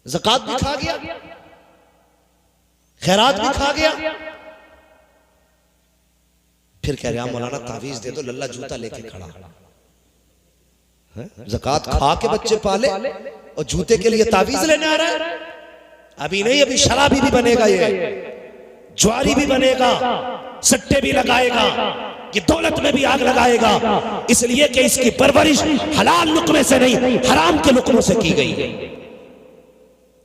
ज़कात भी खा गया, खैरात भी खा गया, फिर कह रहा मौलाना तावीज दे दो, लल्ला जूता लेके खड़ा है। ज़कात खा के बच्चे पाले और जूते के लिए तावीज लेने आ रहा है। अभी नहीं, अभी शराबी भी बनेगा, ये ज्वारी भी बनेगा, सट्टे भी लगाएगा, ये दौलत में भी आग लगाएगा, इसलिए कि इसकी परवरिश हलाल लुकमे से नहीं हराम के लुकमों से की गई।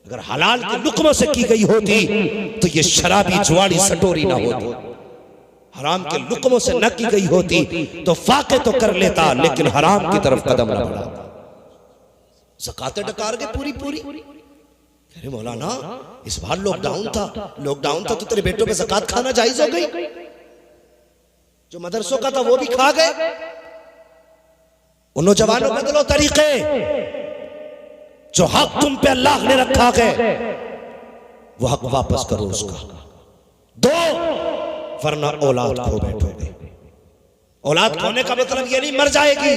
अगर हलाल के लुकमों से की गई होती तो ये शराबी ज्वारी सटोरी ना होती, हराम के लुकमों से न की गई होती तो फाके तो कर लेता लेकिन हराम की तरफ कदम न बढ़ाता। ज़कात डकार के पूरी पूरी। अरे मौलाना इस बार लॉकडाउन था तो तेरे बेटों पे ज़कात खाना जायज हो गई, जो मदरसों का था वो भी खा गए। उन नौजवानों बदलो तरीके, जो हक तुम पे अल्लाह ने रखा है वो हक वापस करो, उसका दो, वरना औलाद खो बैठोगे। औलाद खोने का मतलब ये नहीं मर जाएगी,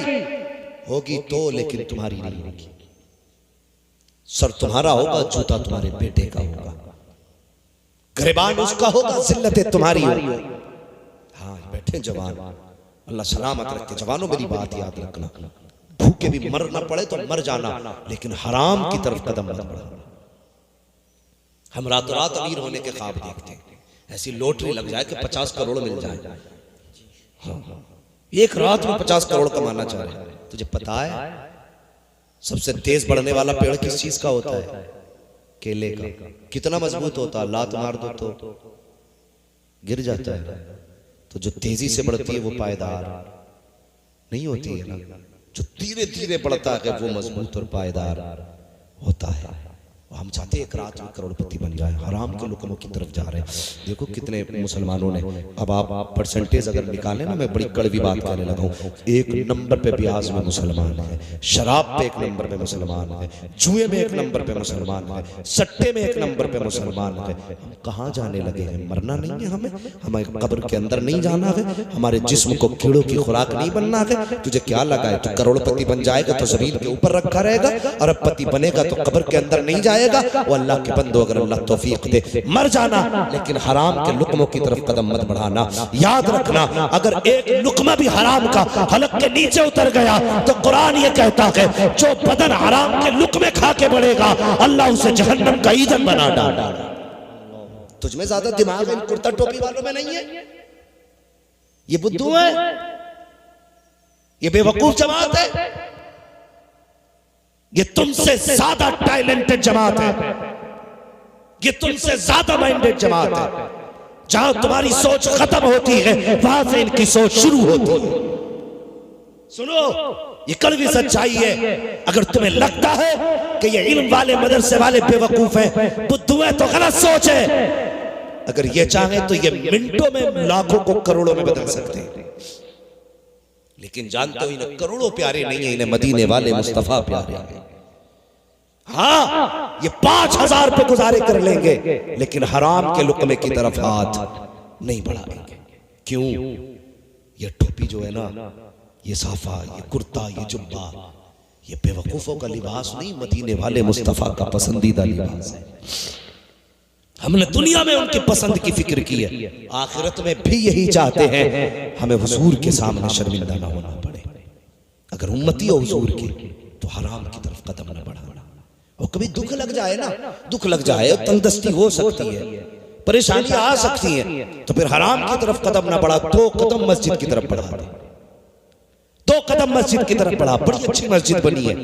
होगी तो लेकिन तुम्हारी नहीं होगी। सर तुम्हारा होगा, जूता तुम्हारे बेटे का होगा, गिरबान उसका होगा, जिल्लतें तुम्हारी होगी। हाँ बैठे जवान, अल्लाह सलामत रखे। जवानों मेरी बात याद रखना, भूखे भी मरना पड़े तो मर जाना, लेकिन हराम की तरफ कदम मत बढ़ाना। हम रातों रात अमीर होने के ख्वाब देखते हैं, ऐसी लॉटरी लग जाए कि 50 करोड़ मिल जाए। हाँ, एक रात में 50 करोड़ कमाना चाह रहे हैं। तुझे पता है सबसे तेज बढ़ने वाला पेड़ किस चीज का होता है? केले का। कितना मजबूत होता है, लात मार दो तो गिर जाता है। तो जो तेजी से बढ़ती है वो पायदार नहीं होती है ना, जो धीरे धीरे बढ़ता है वो मजबूत और पायदार होता है। हम चाहते हैं एक रात में करोड़पति बन जाए, हराम के लुकमों की तरफ जा रहे हैं। देखो कितने मुसलमानों ने, अब आप परसेंटेज अगर निकालें ना, मैं बड़ी कड़वी बात कहने लगा हूँ, एक नंबर पे ब्याज में मुसलमान है, शराब पे एक नंबर पे मुसलमान है, जुए में एक नंबर पे मुसलमान है, सट्टे में एक नंबर पे मुसलमान है। हम कहाँ जाने लगे हैं? मरना नहीं है हमें कब्र के अंदर नहीं जाना है, हमारे जिस्म को कीड़ों की खुराक नहीं बनना है। तुझे क्या लगा है तू करोड़पति बन जाएगा तो जमीन के ऊपर रखा रहेगा, अरबपति बनेगा तो कब्र के अंदर नहीं जाएगा। वो अल्लाह के बंदो, अगर अल्लाह तौफीक दे मर जाना, लेकिन हराम के लुकमों की तरफ कदम मत बढ़ाना। याद रखना, अगर एक लुकमा भी हराम का हलक के नीचे उतर गया तो कुरान ये कहता है जो बदन हराम के लुकमे खा के बढ़ेगा अल्लाह उसे जहन्नम का ईंधन बना डाला। तुझमें ज्यादा दिमाग इन कुर्ता टोपी वालों में नहीं है, ये बुद्धू है, ये बेवकूफ जमात है, ये तुमसे ज्यादा टैलेंटेड जमात है, ये तुमसे ज्यादा माइंडेड जमात है। जहां तुम्हारी सोच खत्म होती है वहां से इनकी सोच शुरू होती है। सुनो, ये कड़वी सच्चाई है। अगर तुम्हें लगता है कि ये इल्म वाले मदरसे वाले बेवकूफ हैं, बुद्धू हैं, तो गलत सोच है। अगर ये चाहे तो ये मिनटों में लाखों को करोड़ों में बदल सकते हैं, लेकिन जानते हो इन्हें करोड़ों प्यारे नहीं है, इन्हें मदीने वाले मुस्तफा प्यारे हैं। हाँ, ये 5000 पे गुजारे कर लेंगे लेकिन हराम के लुकमे की तरफ हाथ नहीं बढ़ाएंगे। क्यों? ये टोपी जो है ना, ये साफा, ये कुर्ता, ये जुब्बा, ये बेवकूफों का लिबास नहीं, मदीने वाले मुस्तफा का पसंदीदा लिबास है। हमने दुनिया में उनकी पसंद की फिक्र की है, आखिरत में भी यही चाहते हैं हमें हुजूर के सामने शर्मिंदा ना होना पड़े। अगर उम्मती हो हुजूर की तो हराम की तरफ कदम न बढ़ाना। और कभी दुख लग जाए ना, दुख लग जाए, तंगदस्ती हो सकती है, परेशानी आ सकती है, तो फिर हराम की तरफ कदम न बढ़ा, 2 कदम मस्जिद की तरफ बढ़ा दे, 2 कदम मस्जिद की तरफ बढ़ा। बड़ी अच्छी मस्जिद बनी है,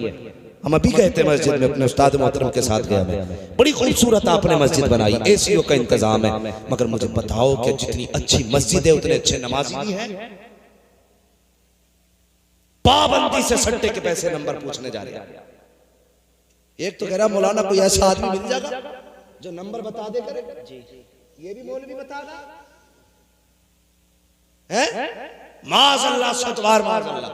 हम अभी गए थे मस्जिद में, अपने उस्ताद मोहतरम के साथ गया मैं, बड़ी खूबसूरत आपने मस्जिद बनाई, एसीओ का इंतजाम है। मगर मुझे बताओ कि जितनी अच्छी मस्जिद है उतने अच्छे नमाजी नहीं है। पाबंदी से सट्टे के पैसे नंबर पूछने जा रहे हैं। एक तो कह रहा मौलाना कोई ऐसा आदमी मिल जाएगा जो नंबर बता दे करे, ये भी मौलवी बतागा है, माज़अल्लाह सतवार माज़अल्लाह।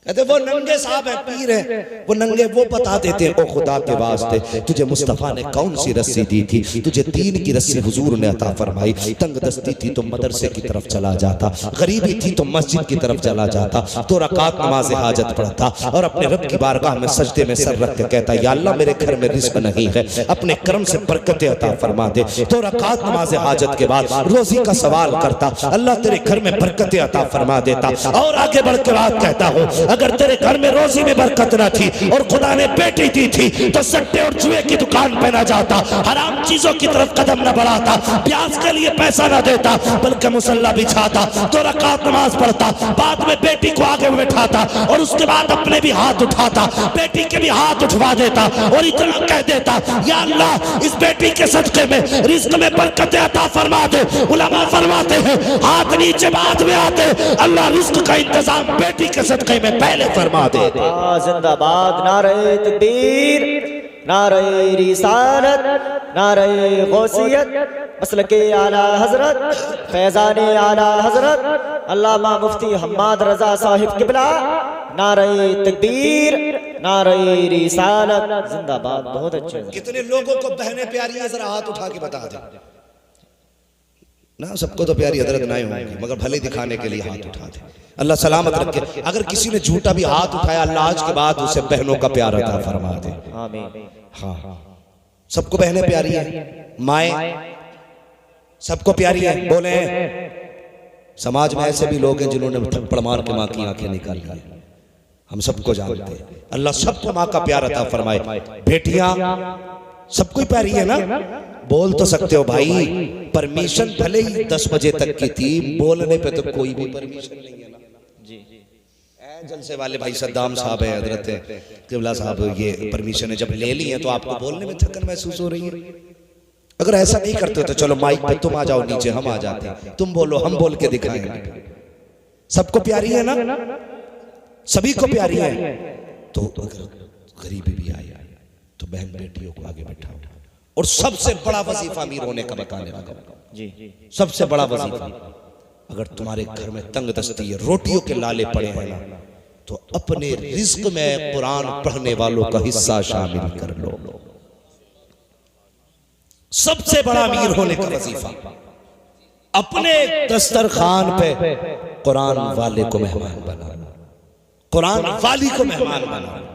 कहते वो नंगे साहब है, पीर है, वो नंगे, वो बता देते हैं, ओ खुदा के वास्ते तुझे मुस्तफ़ा ने कौन सी रस्सी दी थी? तुझे दीन की रस्सी हुजूर ने अता फरमाई। तंग दस्ती थी तो मदरसे की तरफ चला जाता, गरीबी थी तो मस्जिद की तरफ चला जाता, तो रकात नमाज हाजत पढ़ता और अपने रब की बारगाह में सजदे में सर रख के कहता, या अल्लाह मेरे घर में रिज़्क़ नहीं है, अपने करम से बरकतें अता फरमा दे। तो रकात नमाज हाजत के बाद रोजी का सवाल करता, अल्लाह तेरे घर में बरकतें अता फरमा देता। और आगे बढ़ के बात कहता हूँ, अगर तेरे घर में रोजी में बरकत न थी और खुदा ने बेटी दी थी तो सट्टे और जुए की दुकान पे न जाता, हराम चीजों की तरफ कदम न बढ़ाता, प्याज के लिए पैसा न देता, बल्कि मुसल्ला बिछाता, तो रकात नमाज पढ़ता, बाद में बेटी को आगे बैठाता और उसके बाद अपने भी हाथ उठाता, बेटी के भी हाथ उठवा देता और इतना कह देता, या अल्लाह इस बेटी के सदके में रिज़्क़ में बरकत अता फरमा दे। उलमा फरमाते हैं हाथ नीचे बाद में आते, अल्लाह रिज़्क़ का इंतजाम बेटी के सदके में पहले फरमा दे। जिंदाबाद नारे तकबीर, नारे रिसालत, नारे गौसियत, मसलके आला हजरत, फैजाने आला हजरत अल्लामा मुफ्ती हम्माद रजा साहिब किबला, नारे तकबीर, नारे रिसालत, जिंदाबाद। बहुत अच्छे। कितने लोगों को बहनें प्यारी है, जरा हाथ उठा के बता दे ना। सबको तो प्यारी हजरत ना होंगी, मगर भले दिखाने के लिए हाथ उठा दे। अल्लाह सलामत रखे। अगर किसी ने झूठा भी हाथ उठाया, अल्लाह आज के बाद उसे बहनों का प्यार अता फरमा दे। आमीन। हाँ, सबको बहनें प्यारी है, माएँ सबको प्यारी है। बोले समाज में ऐसे भी लोग हैं जिन्होंने थप्पड़ मार के माँ की आंखें निकाल ली, हम सबको जानते हैं। अल्लाह सबको माँ का प्यार अता फरमाए। बेटियां सबको प्यारी है ना। बोल तो सकते हो भाई, परमिशन भले ही 10 बजे तक की थी, बोलने पे तो कोई भी परमिशन नहीं है ना जी। जलसे वाले भाई सद्दाम साहब है, हजरत किबला साहब, ये परमिशन है जब ले ली है तो आपको बोलने में थकन महसूस हो रही है। अगर ऐसा नहीं करते तो चलो माइक पे तुम आ जाओ नीचे, हम आ जाते हैं, तुम बोलो, हम बोल के दिखाएंगे। सबको प्यारी है ना, सभी को प्यारी है। तो अगर गरीबी भी आई तो बहन बेटियों को आगे बैठाओ। और सबसे बड़ा वजीफा अमीर होने का बताने लगा जी, सबसे बड़ा वजीफा, अगर तुम्हारे घर में तंग दस्ती है, रोटियों के लाले पड़े हैं ना, तो अपने रिज़्क़ में कुरान पढ़ने वालों का हिस्सा शामिल कर लो। सबसे बड़ा अमीर होने का वजीफा, अपने दस्तरखान पे कुरान वाले को मेहमान बनाना, कुरान वाली को मेहमान बनाना।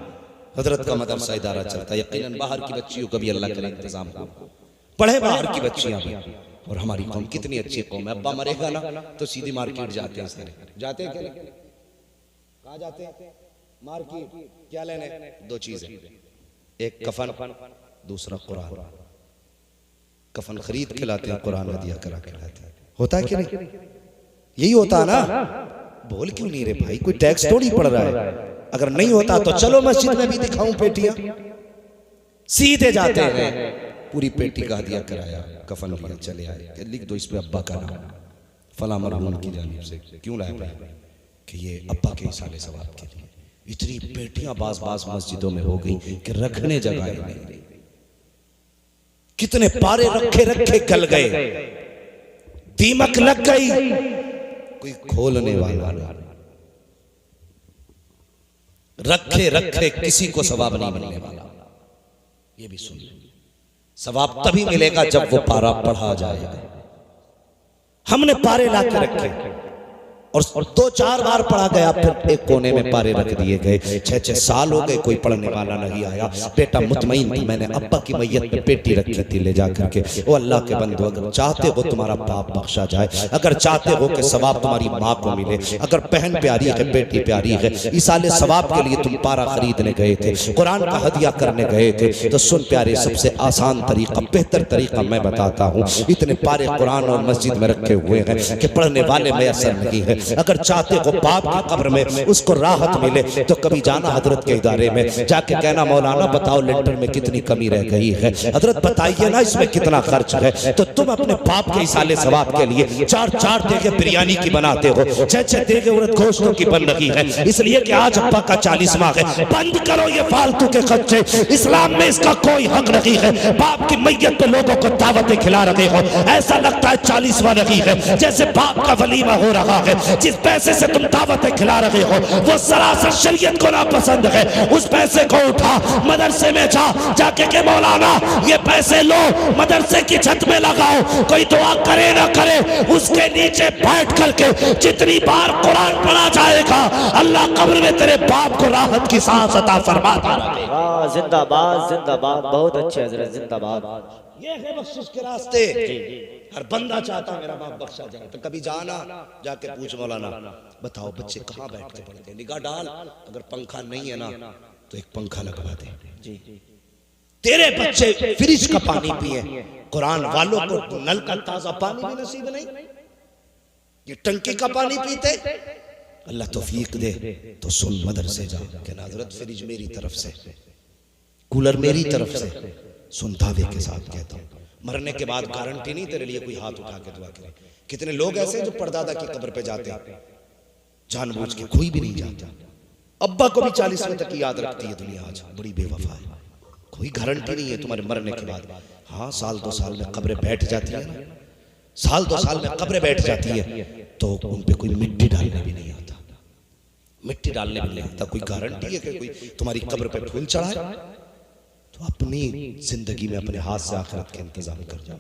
हजरत का मदरसा इदारा चलता है, यकीनन बाहर की बच्चियों का भी अल्लाह के इंतजाम हो, पढ़े बाहर की बच्चियां भी। और हमारी कौम कितनी अच्छी कौम है। अब्बा मरेगा ना तो सीधी मार्केट जाते हैं, सारे जाते हैं। कहाँ जाते हैं? मार्केट। क्या लेने? 2 चीजें, एक कफन, दूसरा कुरान। कफन खरीद के लाते हैं, कुरान हदिया करा के लाते हैं। होता है कि नहीं? यही होता है ना। बोल क्यों नहीं रे भाई, कोई टैक्स थोड़ी पड़ रहा है। अगर नहीं होता तो चलो मस्जिद में भी दिखाऊं पेटियां। सीधे जाते हैं, पूरी पेटी का हदिया कराया, कफन लिया, चले आए, लिख दो इस पे अब्बा का नाम, फला मरहूम की जानिब से। क्यों लाए भाई? कि ये अब्बा के इसाले सवाब के लिए। इतनी पेटियां बाज मस्जिदों में हो गई कि रखने जगह नहीं। कितने पारे रखे गल गए, दीमक लग गई, कोई खोलने वाला नहीं। रखे किसी को सवाब नहीं मिलने वाला। ये भी सुन, सवाब तभी मिलेगा जब वो पारा पढ़ा जाएगा। हमने पारे ला के रखे और 2-4 बार पढ़ा गया, फिर एक कोने में पारे रख दिए गए। 6-6 साल हो गए, कोई पढ़ने वाला नहीं आया। बेटा मुतमईन था, मैंने अब्बा की मैयत पे पेटी रखी थी ले जा करके। वो अल्लाह के बंदो, अगर चाहते हो तुम्हारा पाप बख्शा जाए, अगर चाहते हो कि सवाब तुम्हारी माँ को मिले, अगर बहन प्यारी है, बेटी प्यारी है, इसाले सवाब के लिए तुम पारा खरीदने गए थे, कुरान का हदिया करने गए थे, तो सुन प्यारे, सबसे आसान तरीका, बेहतर तरीका मैं बताता हूँ। इतने पारे कुरान और मस्जिद में रखे हुए हैं कि पढ़ने वाले मैसर नहीं है। अगर चाहते हो बाप की कब्र में उसको राहत मिले, तो कभी जाना हजरत के इदारे में, जाके कहना मौलाना बताओ लेंटर में कितनी कमी रह गई है, हजरत बताइए ना इसमें कितना खर्च है। तो तुम अपने बाप के इसाले सवाब के लिए 4-4 देगे बिरयानी की बनाते हो, 6-6 देगे उड़द गोश्तों की बन रही है, इसलिए कि आज अब्बा का 40वां है। बंद करो ये फालतू के खर्चे, इस्लाम में इसका कोई हक नहीं है। बाप की मैयत पे लोगों को दावतें खिला रहे हो, ऐसा लगता है 40वां नहीं है, जैसे बाप का वलीमा हो रहा है। जिस पैसे से तुम दावतें खिला रहे हो वो सरासर शरीयत को नापसंद है। उस पैसे को उठा, मदरसे में जाके के मौलाना ये पैसे लो, मदरसे की छत में लगाओ, कोई दुआ करे ना करे उसके नीचे बैठ करके जितनी बार कुरान पढ़ा जाएगा अल्लाह कब्र में तेरे बाप को राहत की सांस अता फरमाता रहेगा। जिंदाबाद जिंदाबाद, बहुत अच्छे हजरत, जिंदाबाद। ये है बख्शिश के रास्ते। हर बंदा चाहता मेरा बाप बख्शा जाए, तो कभी जाना जाके पूछ मौलाना बताओ बच्चे कहाँ बैठ के पढ़ते हैं, निगाह डाल, अगर पंखा नहीं है ना तो एक पंखा लगवा दे जी। तेरे बच्चे फ्रिज का पानी पिए, कुरान वालों को नल का ताजा पानी भी नसीब नहीं, ये टंकी का पानी पीते। अल्लाह तौफीक दे तो सुन, मदरसे जा के हजरत फ्रिज मेरी तरफ से, कूलर मेरी तरफ से, सुन दावे के साथ कहता हूँ, मरने के बाद गारंटी नहीं तेरे लिए कोई हाथ उठा के दुआ करे। कितने लोग ऐसे हैं जो परदादा की कब्र पे जाते हैं जानबूझ के, कोई भी नहीं जाता। अब्बा को भी 40वें तक याद रखती है दुनिया, आज बड़ी बेवफा है। कोई गारंटी नहीं है तुम्हारे मरने के बाद। हाँ, साल 2 साल में कब्रें बैठ जाती है ना, साल 2 साल में कब्रें बैठ जाती है तो उन पे कोई मिट्टी डालने भी नहीं आता, मिट्टी डालने भी नहीं आता। कोई गारंटी है कि कोई तुम्हारी कब्र पे फूल चढ़ाए? तो अपनी जिंदगी में अपने हाथ से आखिरत के इंतजाम कर जाओ।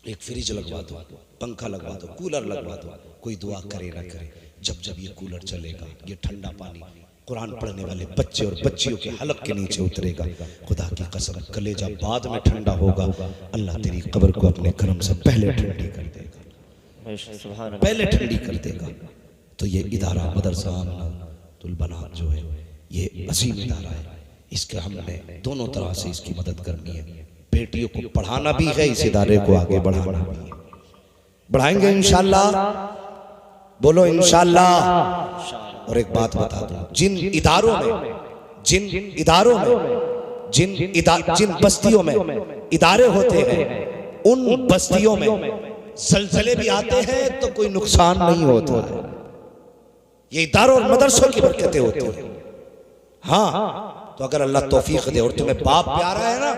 एक फ्रिज लगवा दो, पंखा लगवा दो, कूलर लगवा दो, कोई दुआ करे ना करे, जब जब ये कूलर चलेगा ये ठंडा पानी कुरान पढ़ने वाले बच्चे और बच्चियों के हलक के नीचे उतरेगा। खुदा की कसम कलेजा बाद में ठंडा होगा, अल्लाह तेरी कब्र को अपने करम से पहले ठंडी कर देगा, पहले ठंडी कर देगा। तो ये इदारा मदरसा आमनातुल बनात जो है ये अजीम इदारा है, इसके हमने दोनों तरह से इसकी मदद करनी है। बेटियों को पढ़ाना भी है, इस इदारे को आगे बढ़ाना भी है। बढ़ाएंगे इंशाअल्लाह, बोलो इंशाअल्लाह। और एक बात बता दूं, जिन इदारों में जिन बस्तियों में इदारे होते हैं उन बस्तियों में जलजले भी आते हैं तो कोई नुकसान नहीं होता है। ये इदारों और मदरसों की बरकतें होती हैं। हाँ, तो अगर अल्लाह तौफीक दे और तुम्हें बाप प्यारा है ना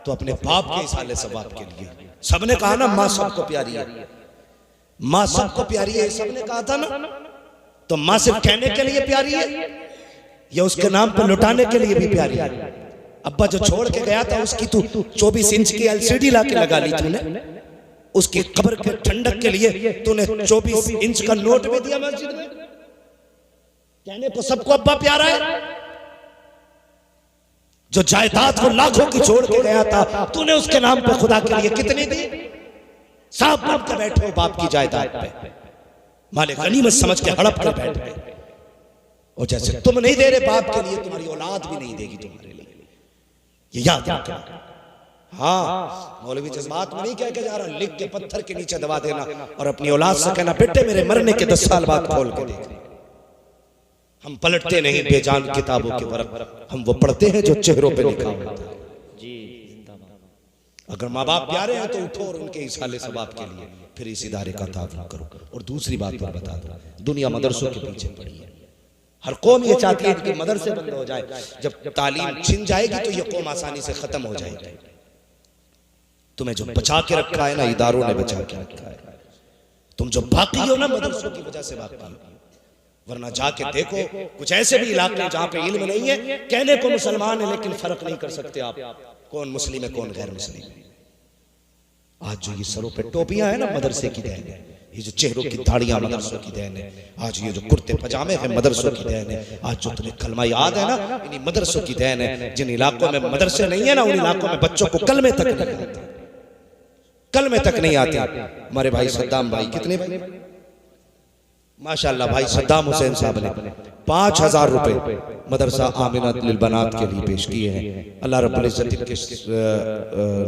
तो अपने बाप के इसाले सवाब के लिए, सबने कहा ना माँ सबको प्यारी है, माँ सबको प्यारी है, सबने कहा था ना, तो माँ सिर्फ कहने के लिए प्यारी है या उसके नाम पर लुटाने के लिए भी प्यारी है? अब्बा जो छोड़ के गया था उसकी तू 24 इंच की एलसीडी ला के लगा ली तूने, उसकी कब्र के ठंडक के लिए तूने 24 इंच का नोट भी दिया मस्जिद में। कहने को सबको अब्बा प्यारा है, जो जायदाद को लाखों की छोड़ के गया था तूने उसके नाम पे खुदा के लिए कितनी दी? सांप बन के बैठे हो बाप की जायदाद पे, मालिक गनीमत समझ के हड़प कर बैठ गए। और जैसे तुम नहीं दे रहे बाप के लिए, तुम्हारी औलाद भी नहीं देगी तुम्हारे लिए, ये याद रखना। हाँ, मौलवी जज्बात में नहीं कह के जा रहा, लिख के पत्थर के नीचे दबा देना और अपनी औलाद से कहना बेटे मेरे मरने के 10 साल बाद खोल के देख। हम पलटते नहीं बेजान किताबों के वर्क, हम वो पढ़ते हैं जो चेहरों पे लिखा होता है। अगर माँ बाप प्यारे हैं तो उठो और उनके इसाले सवाब के लिए फिर इस इदारे का ताउन करो। और दूसरी बात और बता दो, दुनिया मदरसों के पीछे पड़ी है। हर कौम ये चाहती है कि मदरसे बंद हो जाए, जब तालीम छिन जाएगी तो ये कौम आसानी से खत्म हो जाएगी। तुम्हें जो बचा के रखा है ना, इदारों ने बचा के रखा है। तुम जो बाकी हो ना मदरसों की वजह से बाकी हो, वरना जाके देखो कुछ ऐसे भी इलाके हैं जहां पे इल्म नहीं है, कहने को मुसलमान है लेकिन फर्क नहीं कर सकते आप कौन मुस्लिम है कौन गैर मुस्लिम है। आज जो ये सरों पे टोपियां है ना मदरसे की देन है, ये जो चेहरों की दाढ़ियां मदरसों की देन है, आज ये जो कुर्ते पजामे हैं मदरसों की देन है, आज जो तुम्हें कलमा याद है ना इन्हीं मदरसों की देन है। जिन इलाकों में मदरसे नहीं है ना उन इलाकों में बच्चों को कलमे तक नहीं आते, कलमे तक नहीं आते। हमारे भाई सद्दाम भाई, कितने भाई माशाअल्लाह, भाई सद्दाम हुसैन साहब ने 5000 रुपए मदरसा आमिनातुल बनात के लिए पेश किए हैं। अल्लाह रब्बुल इज्जत इनके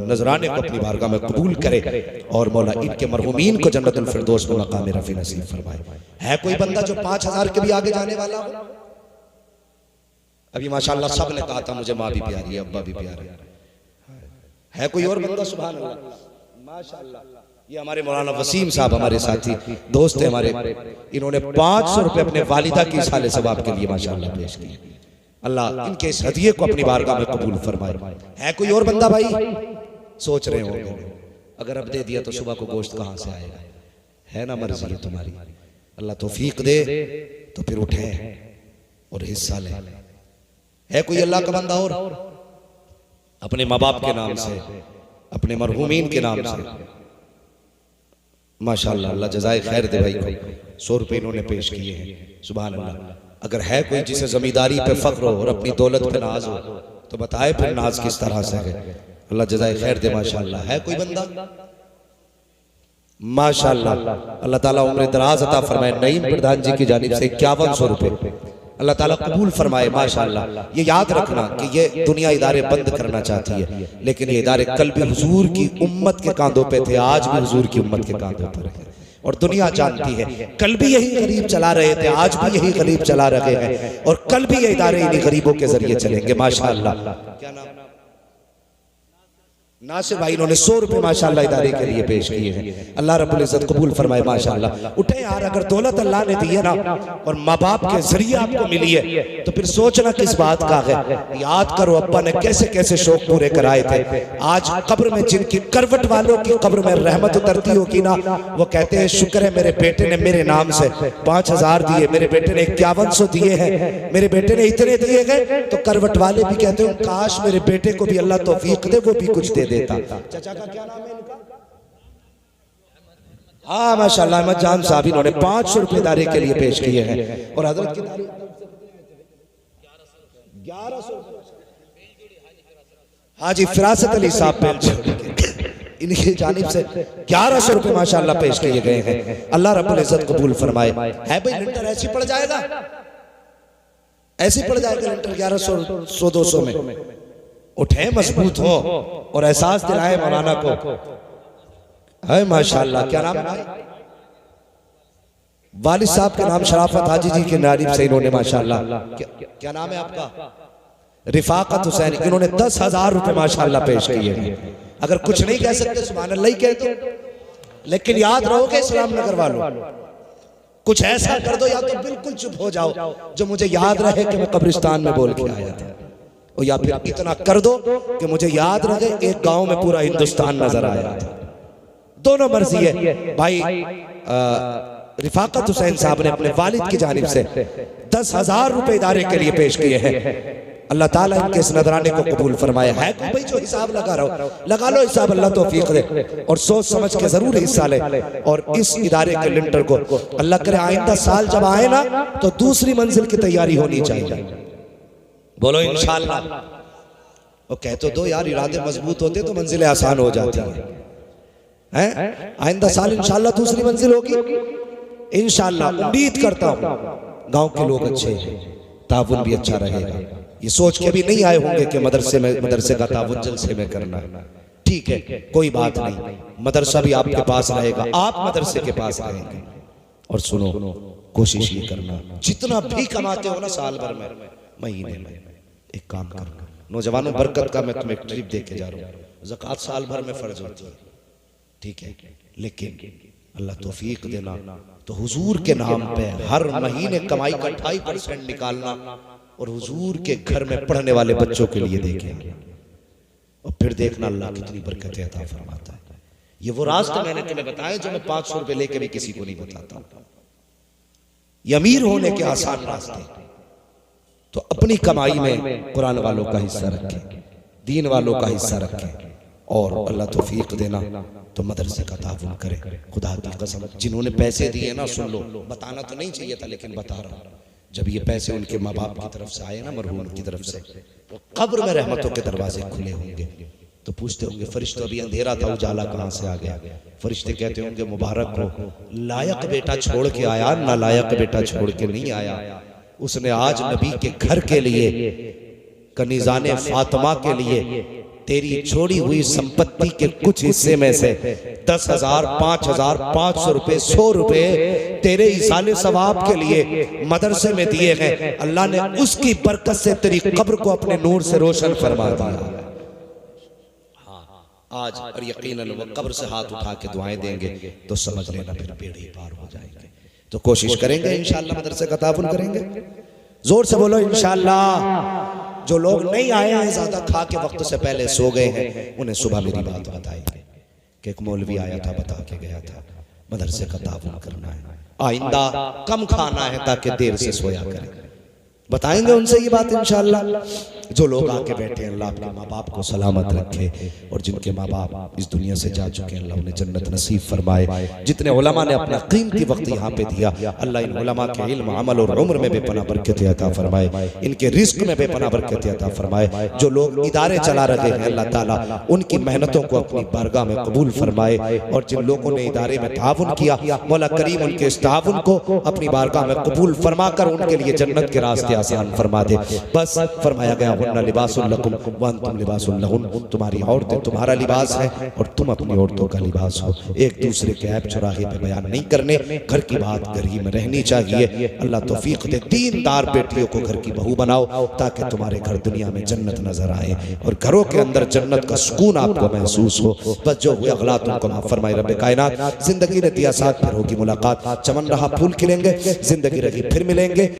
नजराने को अपनी बारगाह में कबूल करे और मौला इनके मरहूमीन को जन्नतुल फिरदौस में मकाम रफी नसीब फरमाए। है कोई बंदा जो 5000 के भी आगे जाने वाला हो? अभी माशाअल्लाह सब ने कहा था मुझे माँ भी प्यारी है, अब्बा भी प्यारे है। कोई और बंदा? सुभान अल्लाह माशाअल्लाह। ये हमारे मौलाना वसीम साहब हमारे साथी दोस्त हैं हमारे, इन्होंने 500 रुपए अपने वालिदा की साले सवाब के लिए माशाअल्लाह पेश किए। अल्लाह इनके इस हदिये को अपनी बारगाह में कबूल फरमाए। है कोई और बंदा भाई? सोच रहे हो अगर अब दे दिया तो सुबह को गोश्त कहां से आएगा? है ना मर्जी है तुम्हारी। अल्लाह तौफीक दे तो फिर उठे और हिस्सा ले। है कोई अल्लाह का बंदा और अपने माँ बाप के नाम से, अपने मरहूमीन के नाम से, माशाअल्लाह, अल्लाह जज़ाए खैर दे भाई को 100 रुपए इन्होंने पेश किए हैं। सुभान अल्लाह। अगर है कोई जिसे जमींदारी पे फख्र हो और अपनी दौलत पे नाज हो तो बताए फिर नाज किस तरह से है। अल्लाह जज़ाए खैर दे। माशाअल्लाह। है कोई बंदा? माशाअल्लाह, अल्लाह ताला उम्र दराज अता फरमाए। नईम प्रधान जी की जानिब से 5100 रुपए अल्लाह ताला कबूल फरमाए। माशाअल्लाह। ये याद रखना कि ये दुनिया इदारे बंद करना चाहती है, लेकिन ये इदारे कल भी हुजूर की उम्मत के कांधों पे थे, आज भी हुजूर की उम्मत के कांधों पर है। और दुनिया जानती है, कल भी यही गरीब चला रहे थे, आज भी यही गरीब चला रहे हैं, और कल भी ये इदारे इन्हीं गरीबों के जरिए चलेंगे। माशाअल्लाह। क्या नाम? नासिर भाई, इन्होंने 100 रुपए माशाअल्लाह इदारे के लिए पेश किए हैं। अल्लाह रब्बुल इज्जत कबूल फरमाए। माशाअल्लाह। उठे यार, अगर दौलत अल्लाह ने दी है ना और माँ बाप के जरिए आपको मिली है तो फिर सोचना किस बात का है। याद करो अब्बा ने कैसे कैसे शौक पूरे कराए थे। आज कब्र में जिनकी करवट वालों की कब्र में रहमत उतरती होगी ना, वो कहते हैं शुक्र है मेरे बेटे ने मेरे नाम से 5000 दिए, मेरे बेटे ने 5100 दिए हैं, मेरे बेटे ने इतने दिए गए। तो करवट वाले भी कहते हैं काश मेरे बेटे को भी अल्लाह तौफीक दे, वो भी कुछ दे देता। चाचा का क्या नाम है इनका? हाँ माशाअल्लाह, अहमद जान साहब, इन्होंने 500 रुपए इदारे के लिए पेश किए हैं। और हजरत की 1100 हाजी फिरासत अली साहब इनकी जानिब से 1100 रुपए माशाअल्लाह पेश किए गए हैं। अल्लाह रब्बुल इज्जत कबूल फरमाए। है भाई लिंटर ऐसी पड़ जाएगा, ऐसी पड़ जाएगा लिंटर 1100 100-200 में। उठे मजबूत हो और एहसास दिलाए मौलाना को। है माशाअल्लाह। क्या नाम है? वालिद साहब के नाम शराफत हाजी जी के नारिब से इन्होंने माशाअल्लाह। क्या नाम है आपका? रिफाकत हुसैन। इन्होंने 10,000 रुपए माशाअल्लाह पेश किए हैं। अगर कुछ नहीं कह सकते सुभान अल्लाह ही कह दो, लेकिन याद रहोगे इस्लाम नगर वालों, कुछ ऐसा कर दो या तो बिल्कुल चुप हो जाओ जो मुझे याद रहे कि मैं कब्रिस्तान में बोल के आया था, और या फिर इतना कर दो कि मुझे याद रहे एक गांव में पूरा हिंदुस्तान नजर आया था। दोनों मर्जी है भाई। रिफाकत हुसैन साहब ने अपने वालिद की जानिब से 10,000 रुपए इदारे के लिए पेश किए हैं। अल्लाह ताला इनके इस नजराने को कबूल फरमाए। है कोई भाई जो हिसाब लगा रहा हो, लगा लो हिसाब, अल्लाह तौफीक दे, और सोच समझ के जरूर हिस्सा ले। और इस इदारे के लिंटर को अल्लाह करे आइंदा साल जब आए ना तो दूसरी मंजिल की तैयारी होनी चाहिए। बोलो इंशाअल्लाह। वो कह तो दो यार, इरादे मजबूत होते तो मंजिलें आसान हो जाती हैं। आइंदा साल इंशाअल्लाह दूसरी मंजिल होगी इंशाअल्लाह। उम्मीद करता हूँ गांव के लोग अच्छे हैं, ताउन भी अच्छा रहेगा। ये सोच के भी नहीं आए होंगे कि मदरसे का ताउन जलसे में करना है। ठीक है, कोई बात नहीं, मदरसा भी आपके पास रहेगा, आप मदरसे के पास रहेंगे। और सुनो, कोशिश ये करना जितना भी कमाते हो ना साल भर में, महीने में एक काम करना। नौजवानों बरकत का मैं तुम्हें एक ट्रिप दे के जा रहा हूँ। ज़कात साल भर में फर्ज होती है, ठीक है, लेकिन अल्लाह तौफीक देना तो हुजूर के नाम पे हर महीने कमाई का 2.5% निकालना और हुजूर के घर में पढ़ने वाले बच्चों के लिए देखें, और फिर देखना अल्लाह कितनी बरकतें अता फरमाता है। ये वो रास्ता मैंने तुम्हें बताया जो मैं 500 रुपए लेके भी किसी को नहीं बताता। ये अमीर होने के आसान रास्ते। तो अपनी कमाई में कुरान वालों का हिस्सा रखें, दीन वालों का हिस्सा रखें, और अल्लाह तौफीक देना तो मदरसे का ताउन करें। खुदा की कसम, जिन्होंने पैसे दिए ना, सुन लो, बताना तो नहीं चाहिए था लेकिन बता रहा हूं। जब ये पैसे उनके माँ बाप की तरफ से आए ना, मरहूम की तरफ से, तो कब्र में रहमतों के दरवाजे खुले होंगे। तो पूछते होंगे फरिश्ते, अभी अंधेरा था, उजाला कहां से आ गया? फरिश्ते कहते होंगे मुबारक हो, लायक बेटा छोड़ के आया, नालायक बेटा छोड़ के नहीं आया। उसने आज नबी के घर के लिए, कनीज़ाने फातिमा के लिए, तेरी छोड़ी हुई संपत्ति के कुछ हिस्से में से 10,000, 5,000, 500 रुपए, 100 रुपए तेरे इसाले सवाब के लिए मदरसे में दिए गए। अल्लाह ने उसकी बरकत से तेरी कब्र को अपने नूर से रोशन फरमा दिया। आज और यकीनन वो कब्र से हाथ उठा के दुआएं देंगे तो समझ लेना फिर बेड़ी पार हो जाएंगे। तो कोशिश करेंगे इंशाअल्लाह, मदरसे का ताउन करेंगे। जोर से बोलो इंशाअल्लाह। जो लोग नहीं आए हैं, ज्यादा खा के वक्त से पहले सो गए हैं, उन्हें सुबह मेरी बात बताई कि एक मौलवी आया था, बता के गया था मदरसे का ताउन करना है, आइंदा कम खाना है ताकि देर से सोया करें। बताएंगे उनसे ये बात इंशाअल्लाह। जो लोग आके बैठे हैं, अल्लाह अपने माँ बाप को सलामत रखे, और जिनके माँ बाप इस दुनिया से जा चुके हैं अल्लाह उन्हें जन्नत नसीब फरमाए। जितने उलमा ने अपना कीमती वक्त यहाँ पे दिया, अल्लाह इन उलमा के इल्म, अमल और उम्र में बेपनाह बरकत अता फरमाए, इनके रिस्क में बेपनाह बरकत अता फरमाए। जो लोग इदारे चला रहे हैं अल्लाह ताला उनकी मेहनतों को अपनी बारगाह में कबूल फरमाए, और जिन लोगों ने इदारे में ताउन किया मौला करीम उनके इस ताउन को अपनी बारगाह में कबूल फरमाकर उनके लिए जन्नत के रास्ते आसान फरमा दे। बस फरमाया गया हुन्ना लिबासुल लकुम व अंतुम लिबासुल लहुन, तुम्हारी औरतें तुम्हारा लिबास है और तुम अपनी औरतों का लिबास हो। एक दूसरे के ऐब चौराहे पे बयान नहीं करने, घर की बात घर ही में रहनी चाहिए। अल्लाह तौफीक दे, दीनदार बेटियों को घर की बहू बनाओ ताकि तुम्हारे घर दुनिया में जन्नत नजर आए और घरों के अंदर जन्नत का सुकून आपको महसूस हो। बस जो हुए अगलात उनको माफ फरमाए रब्बे कायनात। जिंदगी ने दिया साथ, फिर होगी मुलाकात। चमन रहा फूल खिलेंगे, जिंदगी रही फिर मिलेंगे।